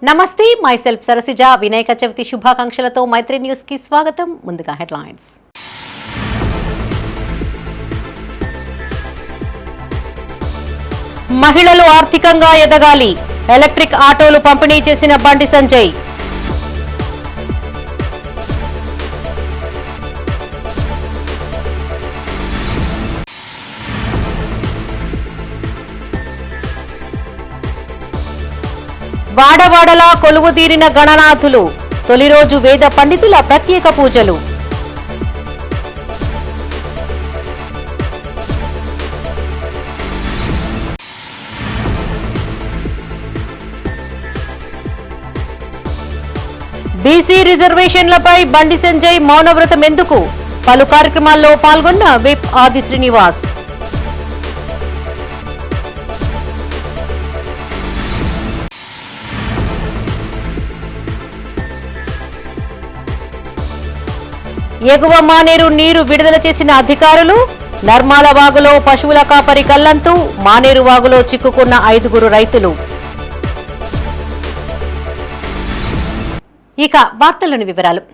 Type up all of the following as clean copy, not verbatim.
నమస్తే మైసెల్ఫ్ సరసిజ వినాయక చవితి శుభాకాంక్షలతో మైత్రి న్యూస్ కి స్వాగతం. ముందుగా హెడ్లైన్స్. మహిళలు ఆర్థికంగా ఎదగాలి, ఎలక్ట్రిక్ ఆటోలు పంపిణీ చేసిన బండి సంజయ్. వాడవాడలా కొలువుదీరిన గణనాథులు, తొలి రోజు వేద పండితుల ప్రత్యేక పూజలు. బీసీ రిజర్వేషన్లపై బండి సంజయ్ మౌనవ్రతం ఎందుకు? పలు కార్యక్రమాల్లో పాల్గొన్న విప్ ఆది శ్రీనివాస్. ఎగువ మానేరు నీరు విడుదల చేసిన అధికారులు, నర్మాల వాగులో పశువుల కాపరి గల్లంతు, మానేరు వాగులో చిక్కుకున్న 5 రైతులు. ఇక వార్తల్లోని వివరాలు.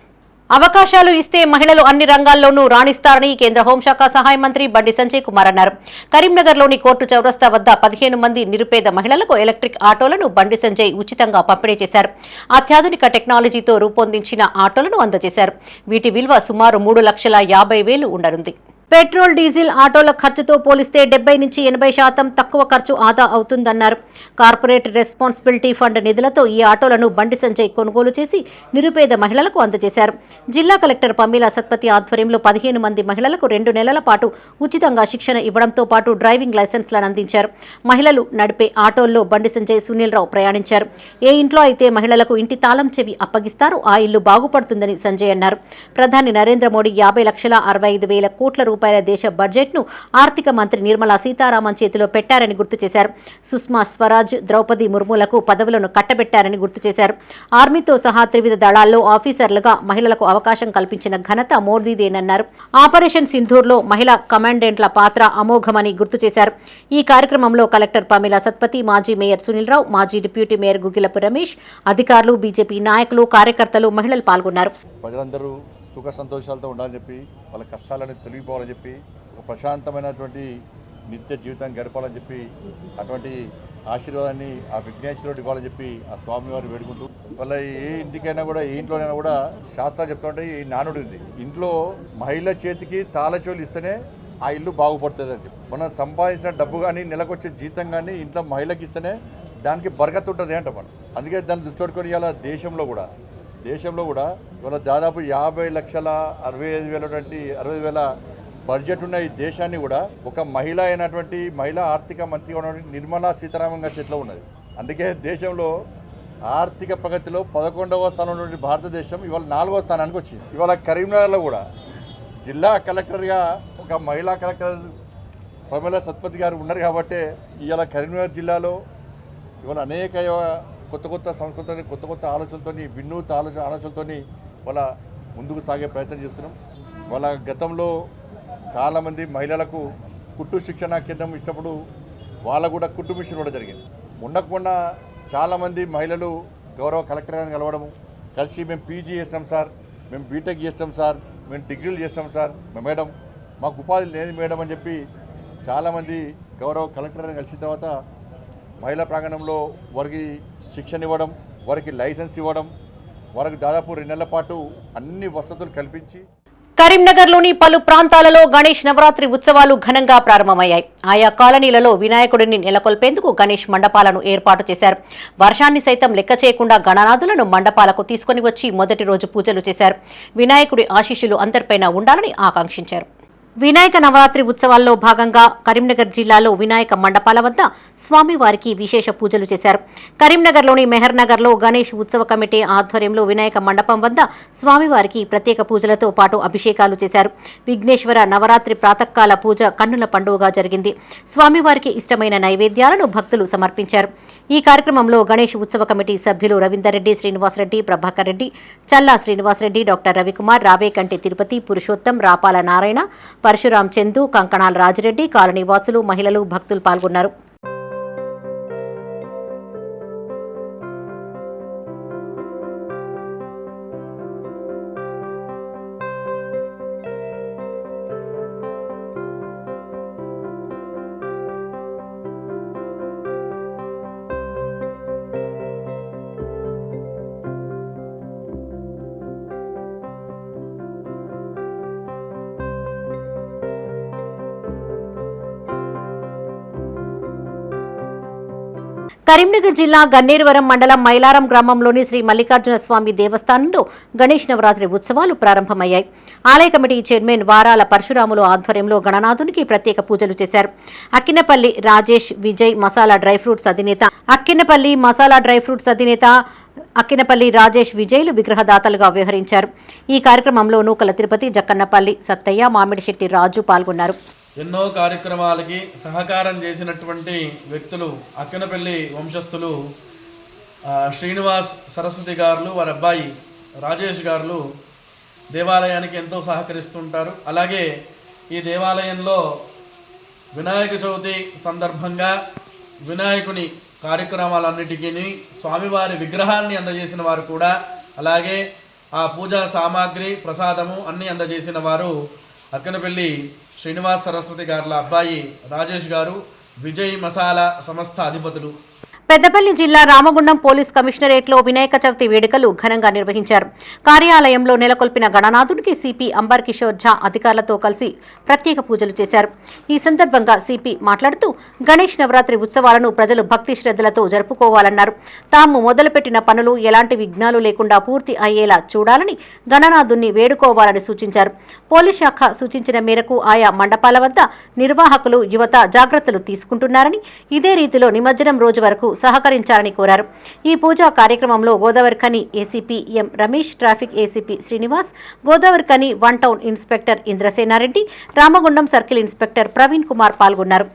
అవకాశాలు ఇస్తే మహిళలు అన్ని రంగాల్లోనూ రాణిస్తారని కేంద్ర హోంశాఖ సహాయ మంత్రి బండి సంజయ్ కుమార్ అన్నారు. కరీంనగర్లోని కోర్టు చౌరస్తా వద్ద 15 మంది నిరుపేద మహిళలకు ఎలక్ట్రిక్ ఆటోలను బండి సంజయ్ ఉచితంగా పంపిణీ చేశారు. అత్యాధునిక టెక్నాలజీతో రూపొందించిన ఆటోలను అందజేశారు. వీటి విలువ సుమారు 3,50,000 ఉండనుంది. పెట్రోల్ డీజిల్ ఆటోల ఖర్చుతో పోలిస్తే 70 నుంచి 80% తక్కువ ఖర్చు ఆదా అవుతుందన్నారు. కార్పొరేట్ రెస్పాన్సిబిలిటీ ఫండ్ నిధులతో ఈ ఆటోలను బండి సంజయ్ కొనుగోలు చేసి నిరుపేద మహిళలకు అందజేశారు. జిల్లా కలెక్టర్ పమీలా సత్పతి ఆధ్వర్యంలో 15 మంది మహిళలకు 2 నెలల పాటు ఉచితంగా శిక్షణ ఇవ్వడంతో పాటు డ్రైవింగ్ లైసెన్స్లను అందించారు. మహిళలు నడిపే ఆటోల్లో బండి సంజయ్ సునీల్ రావు ప్రయాణించారు. ఏ ఇంట్లో అయితే మహిళలకు ఇంటి తాళం చెవి అప్పగిస్తారో ఆ ఇల్లు బాగుపడుతుందని సంజయ్ అన్నారు. ప్రధాని నరేంద్ర మోడీ 50,65,000 కోట్ల రూపాయల దేశ బడ్జెట్ ను ఆర్థిక మంత్రి నిర్మలా సీతారామన్ చేతిలో పెట్టారని గుర్తు చేశారు. సుష్మా స్వరాజ్, ద్రౌపది ముర్ములకు పదవులను కట్టబెట్టారని గుర్తు చేశారు. ఆర్మీతో సహా త్రివిధ దళాల్లో ఆఫీసర్లుగా మహిళలకు అవకాశం కల్పించిన ఘనత మోదీదేనన్నారు. ఆపరేషన్ సింధూర్లో మహిళా కమాండెంట్ల పాత్ర అమోఘమని గుర్తు చేశారు. ఈ కార్యక్రమంలో కలెక్టర్ పమీలా సత్పతి, మాజీ మేయర్ సునీల్ రావు, మాజీ డిప్యూటీ మేయర్ గుగ్గిలపు రమేష్, అధికారులు, బీజేపీ నాయకులు, కార్యకర్తలు, మహిళలు పాల్గొన్నారు. ప్రజలందరూ సుఖ సంతోషాలతో ఉండాలని చెప్పి, వాళ్ళ కష్టాలను తొలగిపోవాలని చెప్పి, ఒక ప్రశాంతమైనటువంటి నిత్య జీవితాన్ని గడపాలని చెప్పి, అటువంటి ఆశీర్వాదాన్ని ఆ విఘ్నేశ్వరుడు ఇవ్వాలని చెప్పి ఆ స్వామివారిని వేడుకుంటూ, వాళ్ళ ఏ ఇంటికైనా కూడా, ఏ ఇంట్లోనైనా కూడా శాస్త్రాలు చెప్తుంటే ఈ నానుడు ఉంది, ఇంట్లో మహిళ చేతికి తాళచోలు ఇస్తేనే ఆ ఇల్లు బాగుపడుతుంది అని చెప్పి. మనం సంపాదించిన డబ్బు కానీ, నెలకొచ్చే జీతం కానీ ఇంట్లో మహిళకి ఇస్తేనే దానికి బరకత్ ఉంటుంది అంట మనం. అందుకే దాన్ని దృష్టి పెట్టుకొని ఇవాళ దేశంలో కూడా ఇవాళ దాదాపు 50,65,000 బడ్జెట్ ఉన్న ఈ దేశాన్ని కూడా ఒక మహిళ అయినటువంటి మహిళా ఆర్థిక మంత్రిగా ఉన్నటువంటి నిర్మలా సీతారామన్ గారి చేతిలో ఉన్నది. అందుకే దేశంలో ఆర్థిక ప్రగతిలో 11వ స్థానంలో ఉన్నటువంటి భారతదేశం ఇవాళ 4వ స్థానానికి వచ్చింది. ఇవాళ కరీంనగర్లో కూడా జిల్లా కలెక్టర్గా ఒక మహిళా కలెక్టర్ పమీలా సత్పతి గారు ఉన్నారు. కాబట్టి ఇవాళ కరీంనగర్ జిల్లాలో ఇవాళ అనేక కొత్త సంస్కృతి, కొత్త ఆలోచనలతో, వినూత్న ఆలోచనలతో వాళ్ళ ముందుకు సాగే ప్రయత్నం చేస్తున్నాం. వాళ్ళ గతంలో చాలామంది మహిళలకు కుట్టు శిక్షణ కేంద్రం ఇచ్చినప్పుడు వాళ్ళకు కూడా కుట్టు మిషన్ కూడా జరిగింది. మొన్న చాలామంది మహిళలు గౌరవ కలెక్టర్ గారిని కలవడము, కలిసి మేము పీజీ చేస్తాం సార్, మేము బీటెక్ చేస్తాం సార్, మేము డిగ్రీలు చేస్తాం సార్, మేడం మాకు ఉపాధి లేదు మేడం అని చెప్పి చాలామంది గౌరవ కలెక్టర్ గారిని కలిసిన తర్వాత మహిళా ప్రాంగణంలో వారికి శిక్షణ ఇవ్వడం, వారికి లైసెన్స్ ఇవ్వడం, వారికి దాదాపు 2 నెలల పాటు అన్ని వసతులు కల్పించి. కరీంనగర్లోని పలు ప్రాంతాలలో గణేష్ నవరాత్రి ఉత్సవాలు ఘనంగా ప్రారంభమయ్యాయి. ఆయా కాలనీలలో వినాయకుడిని నెలకొల్పేందుకు గణేష్ మండపాలను ఏర్పాటు చేశారు. వర్షాన్ని సైతం లెక్క చేయకుండా గణనాథులను మండపాలకు తీసుకుని వచ్చి మొదటి రోజు పూజలు చేశారు. వినాయకుడి ఆశీస్సులు అందరిపైన ఉండాలని ఆకాంక్షించారు. వినాయక నవరాత్రి ఉత్సవాల్లో భాగంగా కరీంనగర్ జిల్లాలో వినాయక మండపాల వద్ద స్వామివారికి విశేష పూజలు చేశారు. కరీంనగర్లోని మెహర్ నగర్లో గణేష్ ఉత్సవ కమిటీ ఆధ్వర్యంలో వినాయక మండపం వద్ద స్వామివారికి ప్రత్యేక పూజలతో పాటు అభిషేకాలు చేశారు. విఘ్నేశ్వర నవరాత్రి ప్రాతకాల పూజ కన్నుల పండుగగా జరిగింది. స్వామివారికి ఇష్టమైన నైవేద్యాలను భక్తులు సమర్పించారు. ఈ కార్యక్రమంలో గణేష్ ఉత్సవ కమిటీ సభ్యులు రవీందర్ రెడ్డి, శ్రీనివాసరెడ్డి, ప్రభాకర్ రెడ్డి, చల్లా శ్రీనివాసరెడ్డి, డాక్టర్ రవికుమార్, రావేకంటి తిరుపతి, పురుషోత్తం, రాపాల నారాయణ, పరశురాం చందు, కంకణాల రాజిరెడ్డి, కాలనీవాసులు, మహిళలు, భక్తులు పాల్గొన్నారు. కరీంనగర్ జిల్లా గన్నేరువరం మండలం మైలారం గ్రామంలోని శ్రీ మల్లికార్జున స్వామి దేవస్థానంలో గణేష్ నవరాత్రి ఉత్సవాలు ప్రారంభమయ్యాయి. ఆలయ కమిటీ చైర్మన్ వారాల పరశురాములు ఆధ్వర్యంలో గణనాథునికి ప్రత్యేక పూజలు చేశారు. అక్కినపల్లి రాజేష్ విజయ్ మసాలా డ్రై ఫ్రూట్స్ అధినేత అక్కినపల్లి రాజేష్ విజయ్లు విగ్రహదాతలుగా వ్యవహరించారు. ఈ కార్యక్రమంలో నూకల తిరుపతి, జక్కన్నపల్లి సత్తయ్య, మామిడిశెట్టి రాజు పాల్గొన్నారు. ఎన్నో కార్యక్రమాలకి సహకారం చేసినటువంటి వ్యక్తులు అక్కినపల్లి వంశస్థులు శ్రీనివాస్ సరస్వతి గారు, వారి అబ్బాయి రాజేష్ గారు దేవాలయానికి ఎంతో సహకరిస్తుంటారు. అలాగే ఈ దేవాలయంలో వినాయక చవితి సందర్భంగా వినాయకుని కార్యక్రమాలన్నిటికీ స్వామివారి విగ్రహాన్ని అందజేసిన వారు కూడా, అలాగే ఆ పూజా సామాగ్రి ప్రసాదము అన్నీ అందజేసిన వారు అక్కనపల్లి శ్రీనివాస్ సరస్వతి గారుల అబ్బాయి రాజేష్ గారు, విజయ్ మసాలా సంస్థ అధిపతులు. పెద్దపల్లి జిల్లా రామగుండం పోలీస్ కమిషనరేట్లో వినాయక చవితి వేడుకలు ఘనంగా నిర్వహించారు. కార్యాలయంలో నెలకొల్పిన గణనాథుడికి సిపి అంబర్ కిషోర్ ఝా అధికారులతో కలిసి ప్రత్యేక పూజలు చేశారు. ఈ సందర్భంగా సిపి మాట్లాడుతూ గణేష్ నవరాత్రి ఉత్సవాలను ప్రజలు భక్తి శ్రద్ధలతో జరుపుకోవాలన్నారు. తాము మొదలుపెట్టిన పనులు ఎలాంటి విఘ్నాలు లేకుండా పూర్తి అయ్యేలా చూడాలని గణనాథుణ్ణి వేడుకోవాలని సూచించారు. పోలీస్ శాఖ సూచించిన మేరకు ఆయా మండపాల వద్ద నిర్వాహకులు, యువత జాగ్రత్తలు తీసుకుంటున్నారని, ఇదే రీతిలో నిమజ్జనం రోజు వరకు సహకరించాలని కోరారు. ఈ పూజా కార్యక్రమంలో Godavarikhani ACP M Ramesh, traffic ACP Srinivas, Godavarikhani 1 town inspector Indrasenareddy, Ramagundam circle inspector Praveen Kumar పాల్గొన్నారు.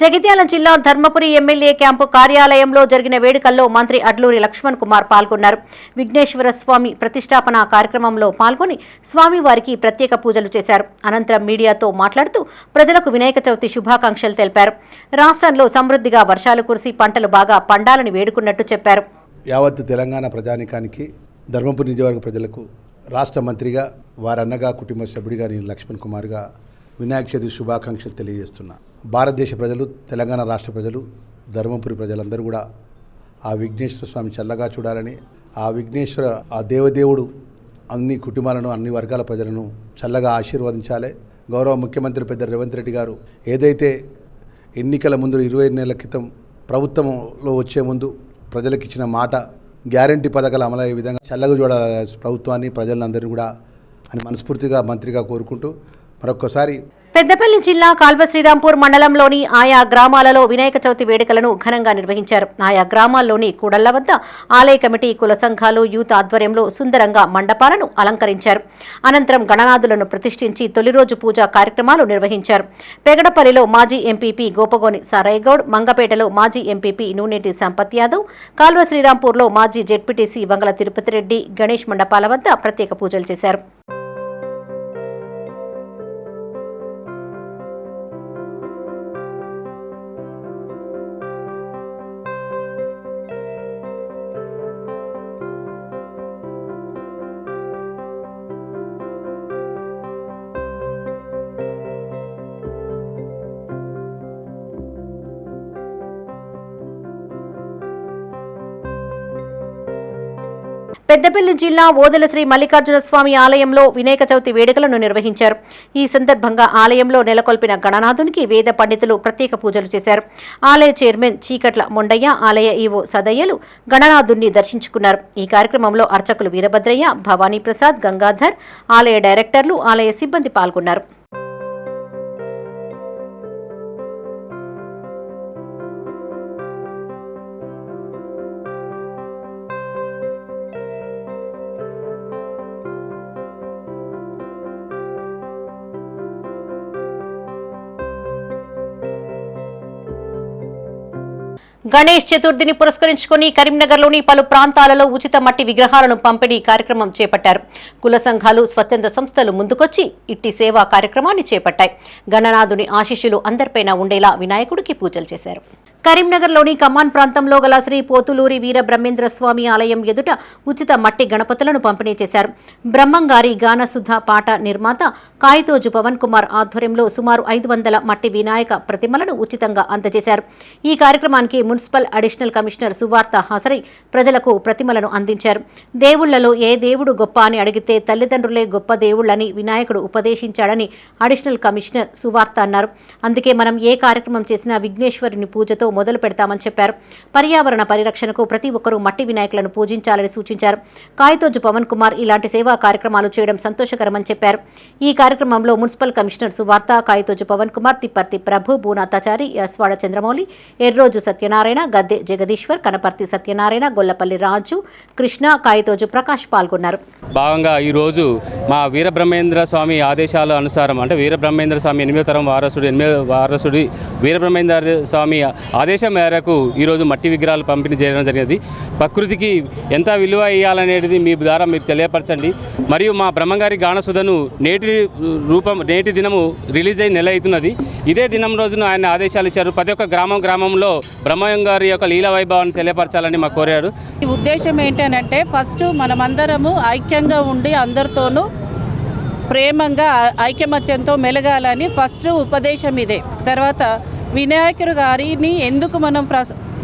జగిత్యాల జిల్లా ధర్మపురి ఎమ్మెల్యే క్యాంపు కార్యాలయంలో జరిగిన వేడుకల్లో మంత్రి అడ్లూరి లక్ష్మణ్ కుమార్ పాల్గొన్నారు. విఘ్నేశ్వర స్వామి ప్రతిష్టాపన కార్యక్రమంలో పాల్గొని స్వామివారికి ప్రత్యేక పూజలు చేశారు. అనంతరం మీడియాతో మాట్లాడుతూ ప్రజలకు వినాయక చవితి శుభాకాంక్షలు తెలిపారు. రాష్ట్రంలో సమృద్ధిగా వర్షాలు కురిసి పంటలు బాగా పండాలని వేడుకున్నట్టు చెప్పారు. యావత్ తెలంగాణ ప్రజానికానికి, ధర్మపురి నియోజకవర్గ ప్రజలకు రాష్ట్ర మంత్రిగా, వారన్నగా, కుటుంబ సభ్యుడిగా నేను లక్ష్మణ్ కుమార్గా వినాయక చవితి శుభాకాంక్షలు తెలియజేస్తున్నా. భారతదేశ ప్రజలు, తెలంగాణ రాష్ట్ర ప్రజలు, ధర్మపురి ప్రజలందరూ కూడా ఆ విఘ్నేశ్వర స్వామి చల్లగా చూడాలని, ఆ దేవదేవుడు అన్ని కుటుంబాలను, అన్ని వర్గాల ప్రజలను చల్లగా ఆశీర్వదించాలి. గౌరవ ముఖ్యమంత్రి పెద్ద రేవంత్ రెడ్డి గారు ఏదైతే ఎన్నికల ముందు 20 నెలల క్రితం ప్రభుత్వంలో వచ్చే ముందు ప్రజలకు ఇచ్చిన మాట, గ్యారంటీ పథకాలు అమలయ్యే విధంగా చల్లగా చూడాలి ప్రభుత్వాన్ని, ప్రజలందరినీ కూడా అని మనస్ఫూర్తిగా మంత్రిగా కోరుకుంటూ మరొకసారి పెద్దపల్లి జిల్లా కాల్వ శ్రీరాంపూర్ మండలంలోని ఆయా గ్రామాలలో వినాయక చవితి వేడుకలను ఘనంగా నిర్వహించారు. ఆయా గ్రామాల్లోని కూడళ్ల వద్ద ఆలయ కమిటీ, కుల సంఘాలు, యూత్ ఆధ్వర్యంలో సుందరంగా మండపాలను అలంకరించారు. అనంతరం గణనాథులను ప్రతిష్ఠించి తొలి రోజు పూజా కార్యక్రమాలు నిర్వహించారు. పెగడపల్లిలో మాజీ ఎంపీపీ గోపగోని సారయ్యగౌడ్, మంగపేటలో మాజీ ఎంపీపీ నూనెటి సంపత్ యాదవ్, కాల్వ శ్రీరాంపూర్లో మాజీ జెడ్పీటీసీ వంగల తిరుపతి రెడ్డి గణేష్ మండపాల వద్ద ప్రత్యేక పూజలు చేశారు. పెద్దపల్లి జిల్లా ఓదెల శ్రీ మల్లికార్జున స్వామి ఆలయంలో వినాయక చవితి వేడుకలను నిర్వహించారు. ఈ సందర్భంగా ఆలయంలో నెలకొల్పిన గణనాథునికి వేద పండితులు ప్రత్యేక పూజలు చేశారు. ఆలయ చైర్మన్ చీకట్ల మొండయ్య, ఆలయ ఈవో సదయ్యలు గణనాథుణ్ణి దర్శించుకున్నారు. ఈ కార్యక్రమంలో అర్చకులు వీరభద్రయ్య, భవానీ ప్రసాద్, గంగాధర్, ఆలయ డైరెక్టర్లు, ఆలయ సిబ్బంది పాల్గొన్నారు. గణేష్ చతుర్థిని పురస్కరించుకుని కరీంనగర్లోని పలు ప్రాంతాలలో ఉచిత మట్టి విగ్రహాలను పంపిణీ కార్యక్రమం చేపట్టారు. కుల సంఘాలు, స్వచ్ఛంద సంస్థలు ముందుకొచ్చి ఇట్టి సేవా కార్యక్రమాన్ని చేపట్టాయి. గణనాథుని ఆశీస్సులు అందరిపైన ఉండేలా వినాయకుడికి పూజలు చేశారు. కరీంనగర్లోని కమాన్ ప్రాంతంలో గల శ్రీ పోతులూరి వీర బ్రహ్మేంద్ర స్వామి ఆలయం ఎదుట ఉచిత మట్టి గణపతులను పంపిణీ చేశారు. బ్రహ్మంగారి గానసుధ పాట నిర్మాత కాయితోజు పవన్ కుమార్ ఆధ్వర్యంలో సుమారు 500 మట్టి వినాయక ప్రతిమలను ఉచితంగా అందజేశారు. ఈ కార్యక్రమానికి మున్సిపల్ అడిషనల్ కమిషనర్ సువార్త హాజరై ప్రజలకు ప్రతిమలను అందించారు. దేవుళ్లలో ఏ దేవుడు గొప్ప అని అడిగితే తల్లిదండ్రులే గొప్ప దేవుళ్లని వినాయకుడు ఉపదేశించాడని అడిషనల్ కమిషనర్ సువార్త అన్నారు. అందుకే మనం ఏ కార్యక్రమం చేసినా విఘ్నేశ్వరుని పూజతో మొదలు పెడతామని చెప్పారు. పర్యావరణ పరిరక్షణకు ప్రతి ఒక్కరూ మట్టి వినాయకులను పూజించాలని సూచించారు. కాయితోజు పవన్ కుమార్ ఇలాంటి సేవా కార్యక్రమాలు చేయడం సంతోషకరమని చెప్పారు. ఈ కార్యక్రమంలో మున్సిపల్ కమిషనర్ సువార్త, కాయితోజు పవన్ కుమార్, తిప్పర్తి ప్రభు, బూనాతాచారి, యస్వాడ చంద్రమౌళి, ఎర్రోజు సత్యనారాయణ, గద్దె జగదీశ్వర్, కనపర్తి సత్యనారాయణ, గొల్లపల్లి రాజు, కృష్ణ, కాయితోజు ప్రకాష్ పాల్గొన్నారు. భాగంగా ఈరోజు మా వీరబ్రహ్మేంద్ర స్వామి ఆదేశాల అనుసారం అంటే వీరబ్రహ్మేంద్ర స్వామి 8వ తరం వారసుడి వీరబ్రహ్మేంద్ర స్వామి ఆదేశం మేరకు ఈరోజు మట్టి విగ్రహాలు పంపిణీ చేయడం జరిగింది. ప్రకృతికి ఎంత విలువ ఇవ్వాలనేది మీ ద్వారా మీరు తెలియపరచండి. మరియు మా బ్రహ్మంగారి గానసుధను నేటి దినము రిలీజ్ అయి నెల అవుతున్నది. ఇదే దినం రోజున ఆయన ఆదేశాలు ఇచ్చారు. ప్రతి ఒక్క గ్రామంలో బ్రహ్మంగారి యొక్క లీలా వైభవాన్ని తెలియపరచాలని మాకు కోరారు. ఈ ఉద్దేశం ఏంటంటే ఫస్ట్ మనమందరము ఐక్యంగా ఉండి అందరితోనూ ప్రేమంగా ఐకమత్యంతో మెలగాలని ఫస్ట్ ఉపదేశం ఇదే. తర్వాత వినాయకుడు గారిని ఎందుకు మనం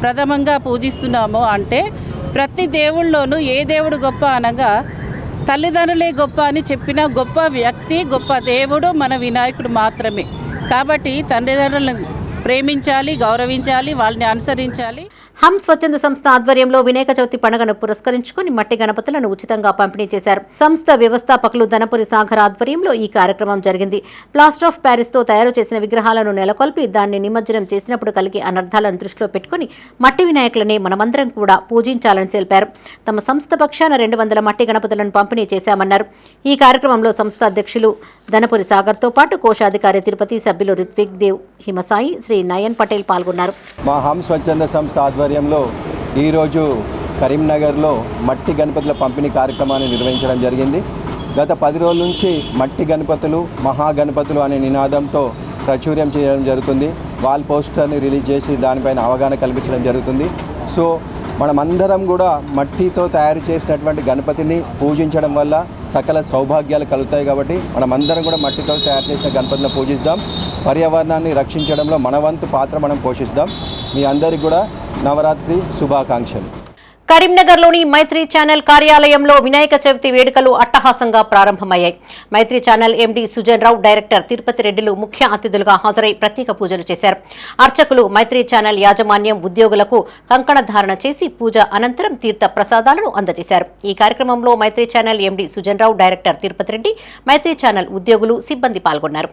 ప్రథమంగా పూజిస్తున్నామో అంటే ప్రతి దేవుళ్ళలోనూ ఏ దేవుడు గొప్ప అనగా తల్లిదండ్రులే గొప్ప అని చెప్పిన గొప్ప వ్యక్తి, గొప్ప దేవుడు మన వినాయకుడు మాత్రమే. కాబట్టి తల్లిదండ్రులను ప్రేమించాలి, గౌరవించాలి, వాళ్ళని అనుసరించాలి. హమ్ స్వచ్ఛంద సంస్థ ఆధ్వర్యంలో వినాయక చవితి పండుగను పురస్కరించుకుని మట్టి గణపతులను ఉచితంగా పంపిణీ చేశారు. సంస్థ వ్యవస్థాపకులు ధనపురి సాగర్ ఆధ్వర్యంలో ఈ కార్యక్రమం జరిగింది. ప్లాస్టర్ ఆఫ్ ప్యారిస్ తో తయారు చేసిన విగ్రహాలను నెలకొల్పి దాన్ని నిమజ్జనం చేసినప్పుడు కలిగే అనర్థాలను దృష్టిలో పెట్టుకుని మట్టి వినాయకులనే మనమందరం కూడా పూజించాలని తెలిపారు. తమ సంస్థ పక్షాన 200 మట్టి గణపతులను పంపిణీ చేశామన్నారు. ఈ కార్యక్రమంలో సంస్థ అధ్యక్షులు ధనపురి సాగర్ తో పాటు కోశాధికారి తిరుపతి, సభ్యులు రిత్విక్ దేవ్, హిమసాయి, శ్రీ నయన్ పటేల్ పాల్గొన్నారు. మా హమ్ స్వచ్ఛంద సంస్థ ఆధ్వర్యంలో ఈరోజు కరీంనగర్లో మట్టి గణపతుల పంపిణీ కార్యక్రమాన్ని నిర్వహించడం జరిగింది. గత 10 రోజుల నుంచి మట్టి గణపతులు, మహాగణపతులు అనే నినాదంతో ప్రాచుర్యం చేయడం జరుగుతుంది. వాల్ పోస్టర్ని రిలీజ్ చేసి దానిపైన అవగాహన కల్పించడం జరుగుతుంది. సో మనమందరం కూడా మట్టితో తయారు చేసినటువంటి గణపతిని పూజించడం వల్ల సకల సౌభాగ్యాలు కలుగుతాయి. కాబట్టి మనమందరం కూడా మట్టితో తయారు చేసిన గణపతిని పూజిద్దాం. పర్యావరణాన్ని రక్షించడంలో మన వంతు పాత్ర మనం పోషిస్తాం. మీ అందరికీ కూడా నవరాత్రి శుభాకాంక్షలు. కరీంనగర్లోని మైత్రి ఛానల్ కార్యాలయంలో వినాయక చవితి వేడుకలు అట్టహాసంగా ప్రారంభమయ్యాయి. మైత్రి ఛానల్ ఎండీ సుజన్ రావు, డైరెక్టర్ తిరుపతి రెడ్డిలు ముఖ్య అతిథులుగా హాజరై ప్రత్యేక పూజలు చేశారు. అర్చకులు మైత్రి ఛానల్ యాజమాన్యం ఉద్యోగులకు కంకణ ధారణ చేసి పూజ అనంతరం తీర్థ ప్రసాదాలను అందజేశారు. ఈ కార్యక్రమంలో మైత్రి ఛానల్ ఎండీ సుజన్ రావు, డైరెక్టర్ తిరుపతి రెడ్డి, మైత్రి ఛానల్ ఉద్యోగులు, సిబ్బంది పాల్గొన్నారు.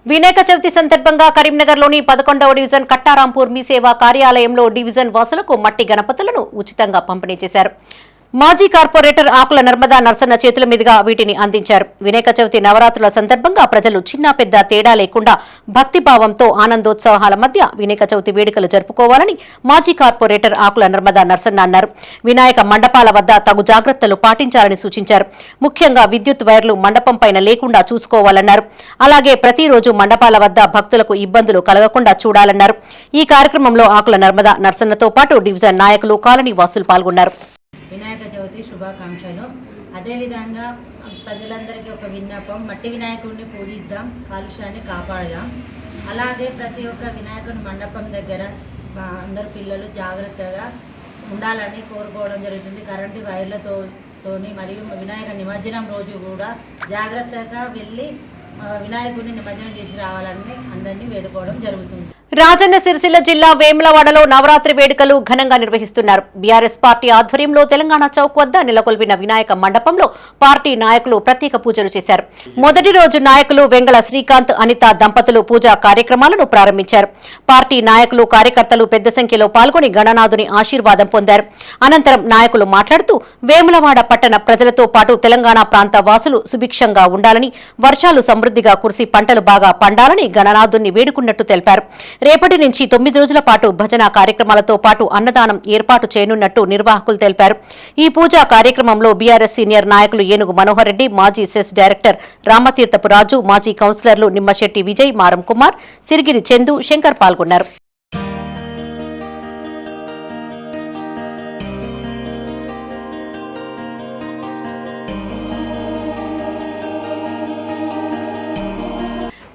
వినాయక చవితి సందర్భంగా కరీంనగర్లోని 11వ డివిజన్ కట్టారాంపూర్ మీ సేవా కార్యాలయంలో డివిజన్ వాసులకు మట్టి గణపతులను ఉచితంగా పంపిణీ చేశారు. మాజీ కార్పొరేటర్ ఆకుల నర్మదా నర్సన్న చేతుల మీదుగా వీటిని అందించారు. వినాయక చవితి నవరాత్రుల సందర్భంగా ప్రజలు చిన్న పెద్ద తేడా లేకుండా భక్తిభావంతో ఆనందోత్సాహాల మధ్య వినాయక చవితి వేడుకలు జరుపుకోవాలని మాజీ కార్పొరేటర్ ఆకుల నర్మదా నర్సన్న అన్నారు. వినాయక మండపాల వద్ద తగు జాగ్రత్తలు పాటించాలని సూచించారు. ముఖ్యంగా విద్యుత్ వైర్లు మండపం పైన లేకుండా చూసుకోవాలన్నారు. అలాగే ప్రతిరోజు మండపాల వద్ద భక్తులకు ఇబ్బందులు కలగకుండా చూడాలన్నారు. ఈ కార్యక్రమంలో ఆకుల నర్మదా నర్సన్నతో పాటు డివిజన్ నాయకులు, కాలనీ వాసులు పాల్గొన్నారు. వినాయక చవితి శుభాకాంక్షలు. అదేవిధంగా ప్రజలందరికీ ఒక విన్నపం, మట్టి వినాయకుడిని పూజిద్దాం, కాలుష్యాన్ని కాపాడదాం. అలాగే ప్రతి ఒక్క వినాయకుని మండపం దగ్గర అందరు పిల్లలు జాగ్రత్తగా ఉండాలని కోరుకోవడం జరుగుతుంది. కరెంటు వైర్లతోని మరియు వినాయక నిమజ్జనం రోజు కూడా జాగ్రత్తగా వెళ్ళి వినాయకుడిని నిమజ్జనం చేసి రావాలని అందరినీ వేడుకోవడం జరుగుతుంది. రాజన్న సిరిసిల్ల జిల్లా వేములవాడలో నవరాత్రి వేడుకలు ఘనంగా నిర్వహిస్తున్నారు. బీఆర్ఎస్ పార్టీ ఆధ్వర్యంలో తెలంగాణ చౌక్ వద్ద నెలకొల్పిన వినాయక మండపంలో పార్టీ నాయకులు ప్రత్యేక పూజలు చేశారు. మొదటి రోజు నాయకులు వెంగళ శ్రీకాంత్, అనిత దంపతులు పూజా కార్యక్రమాలను ప్రారంభించారు. పార్టీ నాయకులు, కార్యకర్తలు పెద్ద సంఖ్యలో పాల్గొని గణనాథుని ఆశీర్వాదం పొందారు. అనంతరం నాయకులు మాట్లాడుతూ వేములవాడ పట్టణ ప్రజలతో పాటు తెలంగాణ ప్రాంత వాసులు సుభిక్షంగా ఉండాలని, వర్షాలు సమృద్ధిగా కురిసి పంటలు బాగా పండాలని గణనాథుని వేడుకున్నట్టు తెలిపారు. రేపటి నుంచి 9 రోజుల పాటు భజన కార్యక్రమాలతో పాటు అన్నదానం ఏర్పాటు చేయనున్నట్టు నిర్వాహకులు తెలిపారు. ఈ పూజా కార్యక్రమంలో బీఆర్ఎస్ సీనియర్ నాయకులు ఏనుగు మనోహర్ రెడ్డి, మాజీ సెస్ డైరెక్టర్ రామతీర్థపు రాజు, మాజీ కౌన్సిలర్లు నిమ్మశెట్టి విజయ్, మారం కుమార్, సిరిగిరి చందు, శంకర్ పాల్గొన్నారు.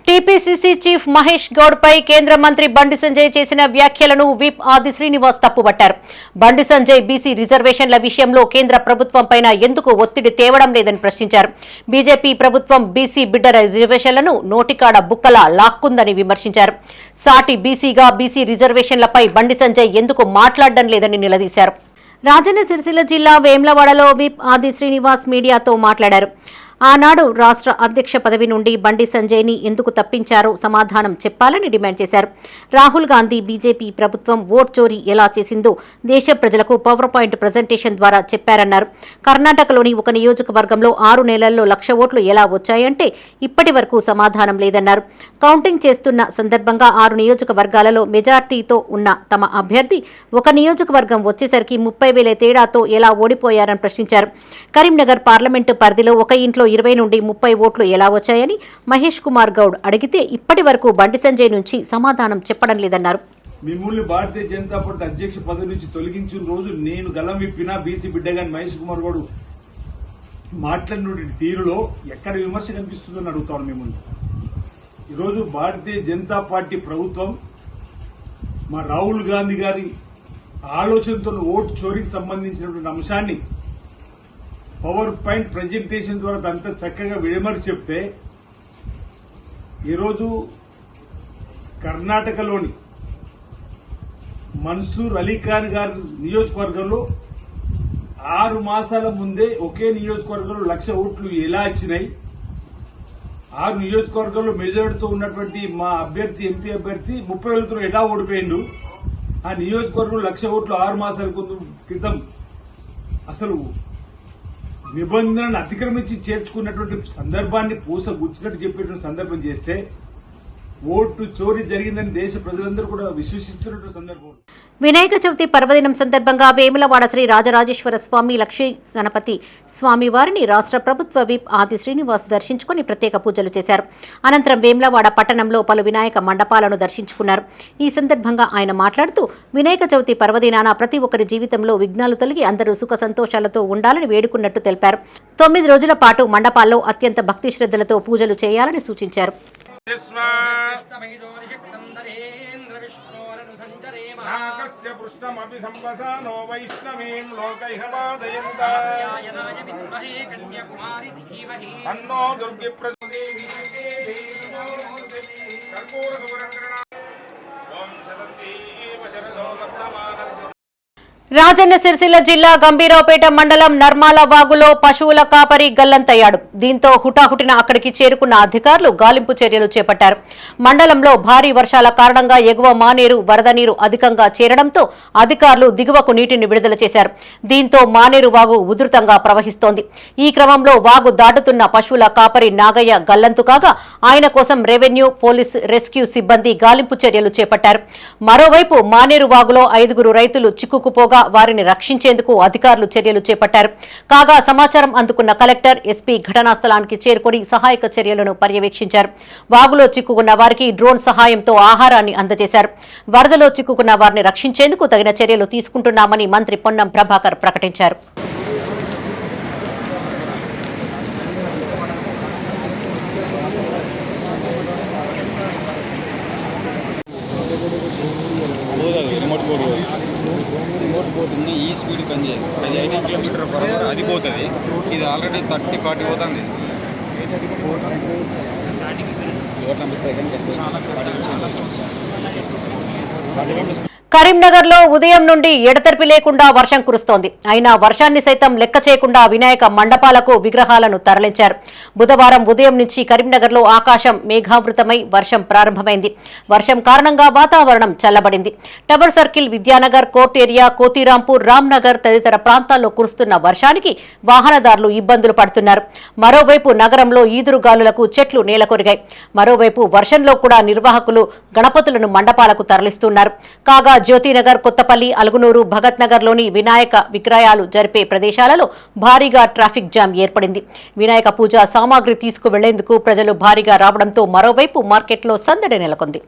టీపీసీసీ చీఫ్ మహేష్ గౌడ్ పై కేంద్ర మంత్రి బండి సంజయ్ చేసిన వ్యాఖ్యలను విప్ ఆది శ్రీనివాస్ తప్పుబట్టారు. బండి సంజయ్ బీసీ రిజర్వేషన్ల విషయంలో కేంద్ర ప్రభుత్వంపైన ఎందుకు ఒత్తిడి తేవడం లేదని ప్రశ్నించారు. బీజేపీ ప్రభుత్వం బీసీ బిడ్డ రిజర్వేషన్లను నోటికాడ బుక్కలా లాక్కుందని విమర్శించారు. సాటి బీసీగా బీసీ రిజర్వేషన్లపై బండి సంజయ్ ఎందుకు మాట్లాడడం లేదని నిలదీశారు. రాజన్న సిరిసిల్ల జిల్లా వేములవాడలో విప్ ఆది శ్రీనివాస్ మీడియాతో మాట్లాడారు. ఆనాడు రాష్ట్ర అధ్యక్ష పదవి నుండి బండి సంజయ్ని ఎందుకు తప్పించారో సమాధానం చెప్పాలని డిమాండ్ చేశారు. రాహుల్ గాంధీ బీజేపీ ప్రభుత్వం ఓట్ చోరీ ఎలా చేసిందో దేశ ప్రజలకు పవర్ పాయింట్ ప్రజెంటేషన్ ద్వారా చెప్పారన్నారు. కర్ణాటకలోని ఒక నియోజకవర్గంలో 6 నెలల్లో 1,00,000 ఓట్లు ఎలా వచ్చాయంటే ఇప్పటి వరకు సమాధానం లేదన్నారు. కౌంటింగ్ చేస్తున్న సందర్భంగా 6 నియోజకవర్గాలలో మెజార్టీతో ఉన్న తమ అభ్యర్థి ఒక నియోజకవర్గం వచ్చేసరికి 30,000 తేడాతో ఎలా ఓడిపోయారని ప్రశ్నించారు. కరీంనగర్ పార్లమెంటు పరిధిలో ఒక ఇంట్లో 20 నుండి 30 ఓట్లు ఎలా వచ్చాయని మహేష్ కుమార్ గౌడ్ అడిగితే ఇప్పటి వరకు బండి సంజయ్ నుంచి సమాధానం చెప్పడం లేదన్నారు. మిమ్మల్ని భారతీయ జనతా పార్టీ అధ్యక్ష పదవి నుంచి తొలగించిన రోజు నేను గలం విప్పినా బీసీ బిడ్డగాని మహేష్ కుమార్ గౌడ్ మాట్లాడిన తీరులో ఎక్కడ విమర్శ కనిపిస్తుందని అడుగుతాను మిమ్మల్ని. ఈరోజు భారతీయ జనతా పార్టీ ప్రభుత్వం మా రాహుల్ గాంధీ గారి ఆలోచనతో ఓటు చోరీకి సంబంధించినటువంటి అంశాన్ని పవర్ పాయింట్ ప్రజెంటేషన్ ద్వారా అంతా చక్కగా విడమర్చి చెప్తే ఈరోజు కర్ణాటకలోని మన్సూర్ అలీఖాన్ గారి నియోజకవర్గంలో 6 మాసాల ముందే ఒకే నియోజకవర్గంలో 1,00,000 ఓట్లు ఎలా వచ్చినాయి, 6 నియోజకవర్గంలో మెజారిటీతో ఉన్నటువంటి మా అభ్యర్థి ఎంపీ అభ్యర్థి 30,000తో ఎలా ఓడిపోయిండు, ఆ నియోజకవర్గంలో 1,00,000 ఓట్లు 6 మాసాల క్రితం అసలు నిబంధనలను అతిక్రమించి చేర్చుకున్నటువంటి సందర్భాన్ని పూసగుచ్చినట్టు చెప్పేటువంటి సందర్భం చేస్తే ఓటు చోరీ జరిగిందని దేశ ప్రజలందరూ కూడా విశ్వసిస్తున్నటువంటి సందర్భం. వినాయక చవితి పర్వదినం సందర్భంగా వేములవాడ శ్రీ రాజరాజేశ్వర స్వామి లక్ష్మీ గణపతి స్వామి వారిని రాష్ట్ర ప్రభుత్వ విప్ ఆది శ్రీనివాస్ దర్శించుకుని ప్రత్యేక పూజలు చేశారు. అనంతరం వేములవాడ పట్టణంలో పలు వినాయక మండపాలను దర్శించుకున్నారు. ఈ సందర్భంగా ఆయన మాట్లాడుతూ వినాయక చవితి పర్వదినాన ప్రతి ఒక్కరి జీవితంలో విఘ్నాలు తొలగి అందరూ సుఖ సంతోషాలతో ఉండాలని వేడుకున్నట్టు తెలిపారు. 9 రోజుల పాటు మండపాల్లో అత్యంత భక్తి శ్రద్ధలతో పూజలు చేయాలని సూచించారు. రాజన్న సిరిసిల్ల జిల్లా గంభీరావుపేట మండలం నర్మాల వాగులో పశువుల కాపరి గల్లంతయ్యాడు. దీంతో హుటాహుటిన అక్కడికి చేరుకున్న అధికారులు గాలింపు చర్యలు చేపట్టారు. మండలంలో భారీ వర్షాల కారణంగా ఎగువ మానేరు వరద నీరు అధికంగా చేరడంతో అధికారులు దిగువకు నీటిని విడుదల చేశారు. దీంతో మానేరు వాగు ఉధృతంగా ప్రవహిస్తోంది. ఈ క్రమంలో వాగు దాటుతున్న పశువుల కాపరి నాగయ్య గల్లంతు కాగా ఆయన కోసం రెవెన్యూ, పోలీస్, రెస్క్యూ సిబ్బంది గాలింపు చర్యలు చేపట్టారు. మరోవైపు మానేరు వాగులో 5 రైతులు చిక్కుకుపోగా వారిని రక్షించేందుకు అధికారులు చర్యలు చేపట్టారు. కాగా సమాచారం అందుకున్న కలెక్టర్, ఎస్పీ ఘటనా స్థలానికి చేరుకుని సహాయక చర్యలను పర్యవేక్షించారు. వాగులో చిక్కుకున్న వారికి డ్రోన్ సహాయంతో ఆహారాన్ని అందజేశారు. వరదలో చిక్కుకున్న వారిని రక్షించేందుకు తగిన చర్యలు తీసుకుంటున్నామని మంత్రి పొన్నం ప్రభాకర్ ప్రకటించారు. పోతుంది ఈ స్పీడ్ పనిచేయదు. అది 18 కిలోమీటర్ పర్ అవర్ అది పోతుంది. ఇది ఆల్రెడీ 30-40 పోతుంది. ఓట్లు అమ్ముతాయి కానీ కరీంనగర్లో ఉదయం నుండి ఎడతెరిపి లేకుండా వర్షం కురుస్తోంది. అయినా వర్షాన్ని సైతం లెక్క చేయకుండా వినాయక మండపాలకు విగ్రహాలను తరలించారు. బుధవారం ఉదయం నుంచి కరీంనగర్లో ఆకాశం మేఘావృతమై వర్షం ప్రారంభమైంది. వర్షం కారణంగా వాతావరణం చల్లబడింది. Tower circle, Vidyanagar, court area, Kothirampur, Ramnagar తదితర ప్రాంతాల్లో కురుస్తున్న వర్షానికి వాహనదారులు ఇబ్బందులు పడుతున్నారు. మరోవైపు నగరంలో ఈదురుగాలులకు చెట్లు నేలకొరిగాయి. మరోవైపు వర్షంలో కూడా నిర్వాహకులు గణపతులను మండపాలకు తరలిస్తున్నారు. కాగా జ్యోతినగర్, కొత్తపల్లి, అలుగునూరు, భగత్ నగర్లోని వినాయక విక్రయాలు జరిపే ప్రదేశాలలో భారీగా ట్రాఫిక్ జామ్ ఏర్పడింది. వినాయక పూజ సామాగ్రి తీసుకువెళ్లేందుకు ప్రజలు భారీగా రావడంతో మరోవైపు మార్కెట్లో సందడి నెలకొంది.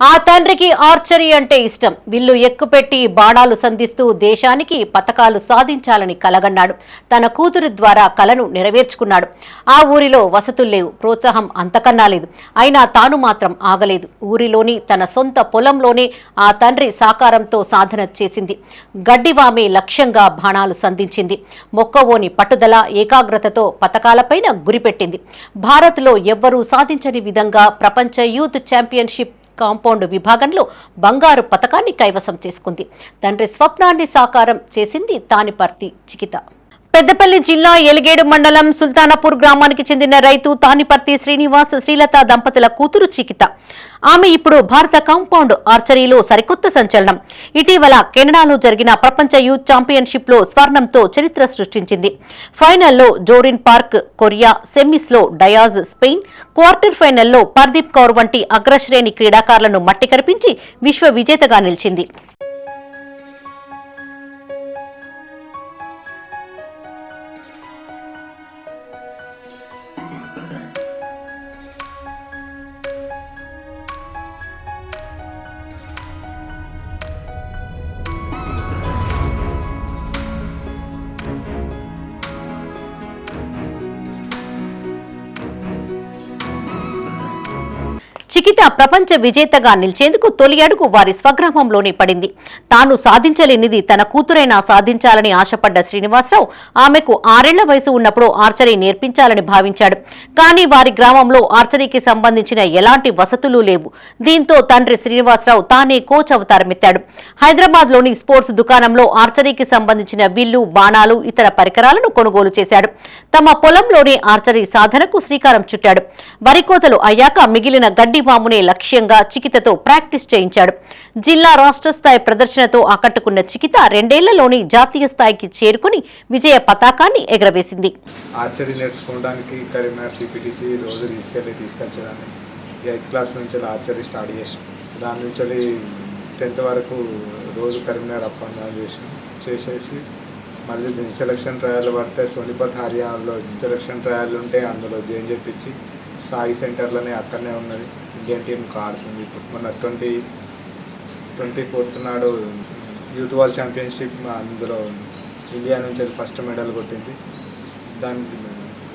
ఆ తండ్రికి ఆర్చరీ అంటే ఇష్టం. విల్లు ఎక్కుపెట్టి బాణాలు సంధిస్తూ దేశానికి పతకాలు సాధించాలని కలగన్నాడు. తన కూతురు ద్వారా కలను నెరవేర్చుకున్నాడు. ఆ ఊరిలో వసతులు లేవు, ప్రోత్సాహం అంతకన్నా లేదు. అయినా తాను మాత్రం ఆగలేదు. ఊరిలోని తన సొంత పొలంలోనే ఆ తండ్రి సాకారంతో సాధన చేసింది. గడ్డివామే లక్ష్యంగా బాణాలు సంధించింది. మొక్కవోని పట్టుదల, ఏకాగ్రతతో పతకాలపైన గురిపెట్టింది. భారత్లో ఎవ్వరూ సాధించని విధంగా ప్రపంచ యూత్ ఛాంపియన్షిప్ కాంపౌండ్ విభాగంలో బంగారు పతకాన్ని కైవసం చేసుకుంది. తండ్రి స్వప్నాన్ని సాకారం చేసింది తానిపర్తి చికిత. పెద్దపల్లి జిల్లా ఎలిగేడు మండలం సుల్తానాపూర్ గ్రామానికి చెందిన రైతు తానిపర్తి శ్రీనివాస్, శ్రీలత దంపతుల కూతురు చికిత. ఆమె ఇప్పుడు భారత కాంపౌండ్ ఆర్చరీలో సరికొత్త సంచలనం. ఇటీవల కెనడాలో జరిగిన ప్రపంచ యూత్ ఛాంపియన్షిప్ లో స్వర్ణంతో చరిత్ర సృష్టించింది. ఫైనల్లో జోరిన్ పార్క్ కొరియా, సెమీస్ లో డయాజ్ స్పెయిన్, క్వార్టర్ ఫైనల్లో పర్దీప్ కౌర్ వంటి అగ్రశ్రేణి క్రీడాకారులను మట్టి కరిపించి విశ్వ విజేతగా నిలిచింది. చికిత ప్రపంచ విజేతగా నిలిచేందుకు తొలి అడుగు వారి స్వగ్రామంలోనే పడింది. తాను సాధించలేనిది తన కూతురైనా సాధించాలని ఆశపడ్డ శ్రీనివాసరావు ఆమెకు 6 ఏళ్ల వయసు ఉన్నప్పుడు ఆర్చరీ నేర్పించాలని భావించాడు. కానీ వారి గ్రామంలో ఆర్చరీకి సంబంధించిన ఎలాంటి వసతులు లేవు. దీంతో తండ్రి శ్రీనివాసరావు తానే కోచ్ అవతారమెత్తాడు. హైదరాబాద్లోని స్పోర్ట్స్ దుకాణంలో ఆర్చరీకి సంబంధించిన విల్లు, బాణాలు, ఇతర పరికరాలను కొనుగోలు చేశాడు. తమ పొలంలోనే ఆర్చరీ సాధనకు శ్రీకారం చుట్టాడు. వరి కోతలు అయ్యాక మిగిలిన గడ్డి వామునే లక్ష్యంగా చికితతో ప్రాక్టీస్ చేయించాడు. జిల్లా, రాష్ట్ర స్థాయి ప్రదర్శనతో ఆకట్టుకున్న చికిత 2 ఏళ్లలోని జాతీయ స్థాయికి చేరుకుని విజయ పతాకాన్ని ఎగరవేసింది. ఆర్చరీ నేర్చుకోవడానికి కరీంనగర్ సిపిటిసి రోజు తీసుకొచ్చేదాన్ని. 8th క్లాస్ నుంచి ఆర్చరీ స్టార్ట్ చేసాం. దాని నుంచి 10th వరకు రోజు కరీంనగర్ అప్ అండ్ డౌన్ చేసేసి మళ్ళీ సెలక్షన్ ట్రయల్ పడితే సోనిపత్, హర్యానాలో సెలక్షన్ ట్రయల్ ఉంటే అందులో జాయిన్ చేయించి సాయి సెంటర్లోనే అక్కడనే ఉన్నది. ఇండియన్ టీంకి ఆడుతుంది. ఇప్పుడు మొన్న 24th నాడు యూత్ వరల్డ్ ఛాంపియన్షిప్, అందులో ఇండియా నుంచి అది ఫస్ట్ మెడల్ కొట్టింది.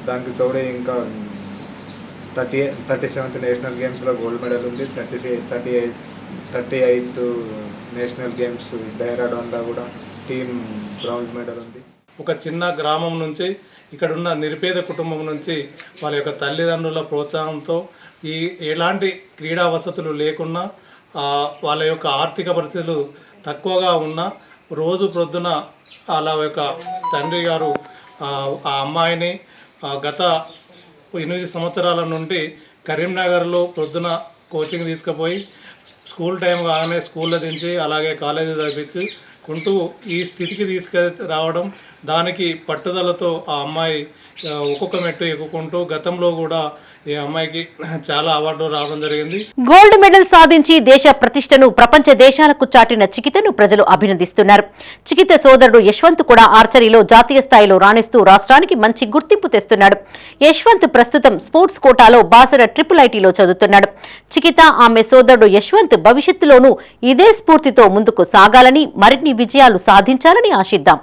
దానికి తోడే ఇంకా 37th నేషనల్ గేమ్స్లో గోల్డ్ మెడల్ ఉంది. 38th నేషనల్ గేమ్స్ డెహ్రాడూన్లో కూడా టీమ్ బ్రాంజ్ మెడల్ ఉంది. ఒక చిన్న గ్రామం నుంచి, ఇక్కడున్న నిరుపేద కుటుంబం నుంచి వాళ్ళ యొక్క తల్లిదండ్రుల ప్రోత్సాహంతో ఎలాంటి క్రీడా వసతులు లేకున్నా, వాళ్ళ యొక్క ఆర్థిక పరిస్థితులు తక్కువగా ఉన్నా రోజు ప్రొద్దున వాళ్ళ యొక్క తండ్రి గారు ఆ అమ్మాయిని గత 8 సంవత్సరాల నుండి కరీంనగర్లో ప్రొద్దున కోచింగ్ తీసుకుపోయి స్కూల్ టైం కాగానే స్కూల్లో దించి అలాగే కాలేజీ చదివించి కుంటూ ఈ స్థితికి తీసుకురావడం, దానికి పట్టుదలతో ఆ అమ్మాయి ఒక్కొక్క మెట్టు ఎక్కుకుంటూ గతంలో కూడా ఈ అమ్మాయికి చాలా అవార్డులు రావడం జరిగింది. గోల్డ్ మెడల్ సాధించి దేశ ప్రతిష్టను ప్రపంచ దేశాలకు చాటిన చికితను ప్రజలు అభినందిస్తున్నారు. చికిత సోదరుడు యశ్వంత్ కూడా ఆర్చరీలో జాతీయ స్థాయిలో రాణిస్తూ రాష్ట్రానికి మంచి గుర్తింపు తెస్తున్నాడు. యశ్వంత్ ప్రస్తుతం స్పోర్ట్స్ కోటాలో బాసర IIITలో చదువుతున్నాడు. చికిత ఆమె సోదరుడు యశ్వంత్ భవిష్యత్తులోనూ ఇదే స్ఫూర్తితో ముందుకు సాగాలని, మరిన్ని విజయాలు సాధించాలని ఆశిద్దాం.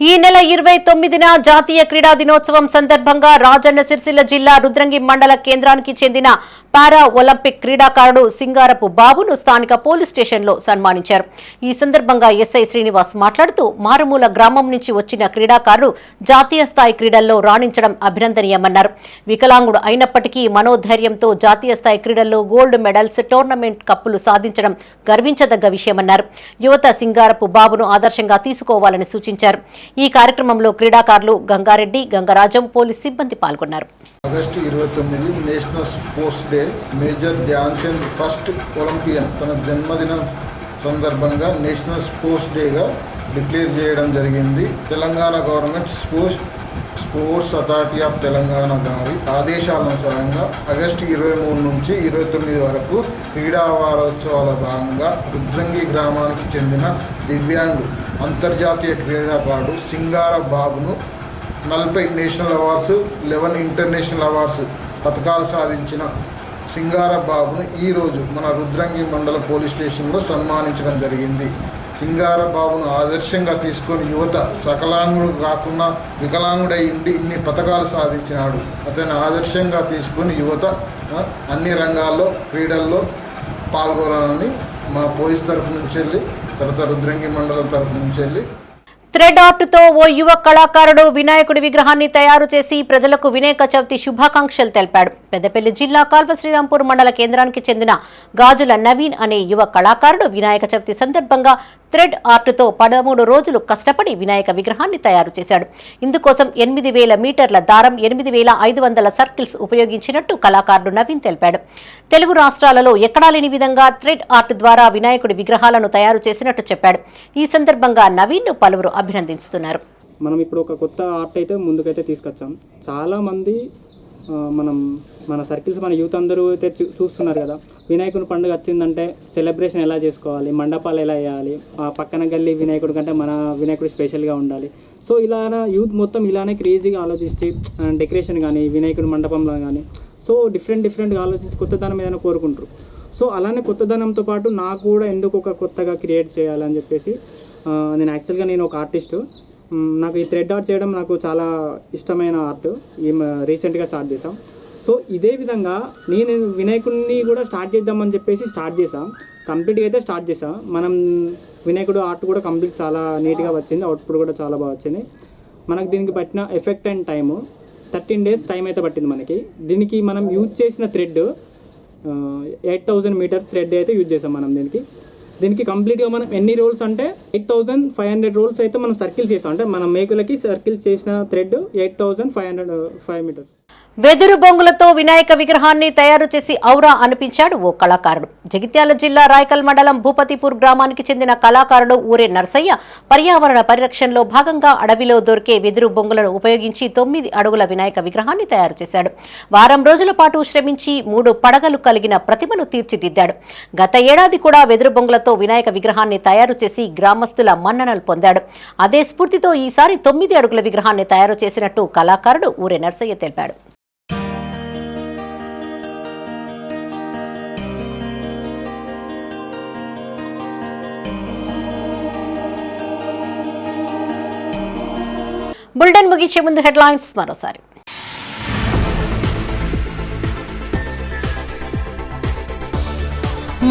ఈ నెల 29న జాతీయ క్రీడా దినోత్సవం సందర్భంగా రాజన్న సిరిసిల్ల జిల్లా రుద్రంగి మండల కేంద్రానికి చెందిన పారా ఒలింపిక్ క్రీడాకారుడు సింగారపు బాబును స్థానిక పోలీస్ స్టేషన్లో సన్మానించారు. ఈ సందర్భంగా ఎస్ఐ శ్రీనివాస్ మాట్లాడుతూ మారుమూల గ్రామం నుంచి వచ్చిన క్రీడాకారుడు జాతీయ స్థాయి క్రీడల్లో రాణించడం అభినందనీయమన్నారు. వికలాంగుడు అయినప్పటికీ మనోధైర్యంతో జాతీయ స్థాయి క్రీడల్లో గోల్డ్ మెడల్స్, టోర్నమెంట్ కప్పులు సాధించడం గర్వించదగ్గ విషయమన్నారు. యువత సింగారపు బాబును ఆదర్శంగా తీసుకోవాలని సూచించారు. ఈ కార్యక్రమంలో క్రీడాకారులు గంగారెడ్డి, గంగరాజం, పోలీస్ సిబ్బంది పాల్గొన్నారు. August 29 national sports day. Major Dhyan Chand first Olympian తన జన్మదినం సందర్భంగా నేషనల్ స్పోర్ట్స్ డేగా డిక్లేర్ చేయడం జరిగింది. Telangana government sports authority of Telangana గారి ఆదేశానుసారంగా ఆగస్టు 23 నుంచి 29 వరకు క్రీడా వారోత్సవాల భాగంగా రుద్రంగి గ్రామానికి చెందిన దివ్యాంగు అంతర్జాతీయ క్రీడాకారుడు సింగార బాబును 40 నేషనల్ అవార్డ్స్, 11 ఇంటర్నేషనల్ అవార్డ్స్ పథకాలు సాధించిన సింగార బాబును ఈరోజు మన రుద్రంగి మండల పోలీస్ స్టేషన్లో సన్మానించడం జరిగింది. సింగార బాబును ఆదర్శంగా తీసుకొని యువత సకలాంగుడు కాకుండా వికలాంగుడై ఉండి ఇన్ని పథకాలు సాధించినాడు. అతన్ని ఆదర్శంగా తీసుకొని యువత అన్ని రంగాల్లో క్రీడల్లో పాల్గొనాలని మా పోలీస్ తరపు నుంచి వెళ్ళి, తర్వాత రుద్రంగి మండలం తరపు నుంచి వెళ్ళి థ్రెడ్ ఆర్ట్తో ఓ యువ కళాకారుడు వినాయకుడి విగ్రహాన్ని తయారు చేసి ప్రజలకు వినాయక చవితి శుభాకాంక్షలు తెలిపాడు. పెద్దపల్లి జిల్లా కాల్వ శ్రీరాంపూర్ మండల కేంద్రానికి చెందిన గాజుల నవీన్ అనే యువ కళాకారుడు వినాయక చవితి సందర్భంగా థ్రెడ్ ఆర్ట్తో 13 రోజులు కష్టపడి వినాయక విగ్రహాన్ని తయారు చేశాడు. ఇందుకోసం 8,000 మీటర్ల దారం, 8,500 సర్కిల్స్ ఉపయోగించినట్టు కళాకారుడు నవీన్ తెలిపాడు. తెలుగు రాష్ట్రాలలో ఎక్కడా లేని విధంగా థ్రెడ్ ఆర్ట్ ద్వారా వినాయకుడి విగ్రహాలను తయారు చేసినట్టు చెప్పాడు. ఈ సందర్భంగా నవీన్ను పలువురు అభినందిస్తున్నారు. మనం ఇప్పుడు ఒక కొత్త ఆర్ట్ అయితే ముందుకైతే తీసుకొచ్చాం. చాలామంది మన సర్కిల్స్, మన యూత్ అందరూ అయితే చూస్తున్నారు కదా, వినాయకుని పండుగ వచ్చిందంటే సెలబ్రేషన్ ఎలా చేసుకోవాలి, మండపాలు ఎలా వేయాలి, పక్కన గల్లీ వినాయకుడి కంటే మన వినాయకుడు స్పెషల్గా ఉండాలి. సో ఇలా యూత్ మొత్తం ఇలానే క్రేజీగా ఆలోచించి డెకరేషన్ కానీ, వినాయకుడి మండపంలో కానీ సో డిఫరెంట్గా ఆలోచించి కొత్తదనం ఏదైనా కోరుకుంటారు. సో అలానే కొత్తదనంతో పాటు నాకు కూడా ఎందుకు ఒక కొత్తగా క్రియేట్ చేయాలని చెప్పేసి నేను ఒక ఆర్టిస్టు. నాకు ఈ థ్రెడ్ ఆర్ట్ చేయడం నాకు చాలా ఇష్టమైన ఆర్ట్. రీసెంట్గా స్టార్ట్ చేసాం. సో ఇదే విధంగా నేను వినాయకుడిని కూడా స్టార్ట్ చేద్దామని చెప్పేసి స్టార్ట్ చేసాం. కంప్లీట్గా అయితే స్టార్ట్ చేసాం. మనం వినాయకుడు ఆర్ట్ కూడా కంప్లీట్ చాలా నీట్గా వచ్చింది. అవుట్పుట్ కూడా చాలా బాగా వచ్చింది. మనకు దీనికి పట్టిన effect and time 13 days time అయితే పట్టింది మనకి. దీనికి మనం యూజ్ చేసిన థ్రెడ్ 8,000 మీటర్స్ థ్రెడ్ అయితే యూజ్ చేసాం మనం దీనికి కంప్లీట్గా మనం ఎన్ని రోల్స్ అంటే 8,500 రోల్స్ అయితే మనం సర్కిల్స్ చేసాం. అంటే మనం మేకులకి సర్కిల్స్ చేసిన థ్రెడ్ 8,505 మీటర్స్. వెదురు బొంగులతో వినాయక విగ్రహాన్ని తయారు చేసి ఔరా అనిపించాడు ఓ కళాకారుడు. జగిత్యాల జిల్లా రాయకల్ మండలం భూపతిపూర్ గ్రామానికి చెందిన కళాకారుడు ఊరే నర్సయ్య పర్యావరణ పరిరక్షణలో భాగంగా అడవిలో దొరికే వెదురు బొంగులను ఉపయోగించి 9 అడుగుల వినాయక విగ్రహాన్ని తయారు చేశాడు. వారం రోజుల పాటు శ్రమించి 3 పడగలు కలిగిన ప్రతిమను తీర్చిదిద్దాడు. గత ఏడాది కూడా వెదురు బొంగులతో వినాయక విగ్రహాన్ని తయారు చేసి గ్రామస్తుల మన్ననలు పొందాడు. అదే స్ఫూర్తితో ఈసారి 9 అడుగుల విగ్రహాన్ని తయారు చేసినట్టు కళాకారుడు ఊరే నర్సయ్య తెలిపాడు. బులెటిన్ ముగించే ముందు హెడ్లైన్స్ మరోసారి.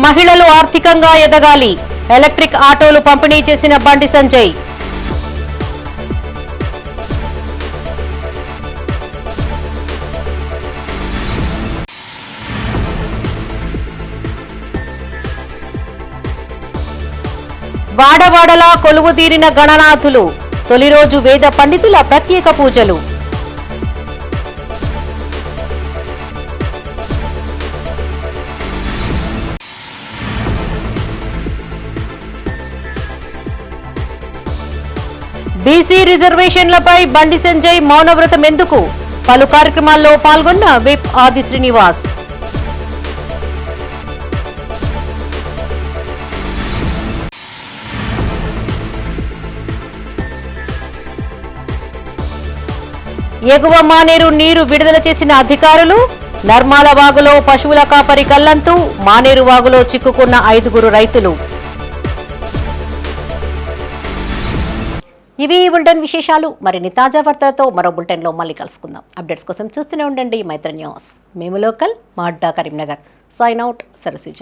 మహిళలు ఆర్థికంగా ఎదగాలి, ఎలక్ట్రిక్ ఆటోలు పంపిణీ చేసిన బండి సంజయ్. వాడవాడలా కొలువుదీరిన గణనాథులు, తొలి రోజు వేద పండితుల ప్రత్యేక పూజలు. బీసీ రిజర్వేషన్లపై బండి సంజయ్ మౌనవ్రతం ఎందుకు? పలు కార్యక్రమాల్లో పాల్గొన్న విప్ ఆది శ్రీనివాస్. ఎగువ మానేరు నీరు విడుదల చేసిన అధికారులు. నర్మాల వాగులో పశువుల కాపరి గల్లంతు. మానేరు వాగులో చిక్కుకున్న 5 రైతులు. ఇవి బులెటిన్ విశేషాలు. మరిన్ని తాజా వార్తలతో మరో బులెటిన్లో మళ్ళీ కలుసుకుందాం. అప్డేట్స్ కోసం చూస్తూనే ఉండండి మైత్రి న్యూస్. మేము లోకల్, మా అడ్డా కరీంనగర్. Sign out, Sarasija.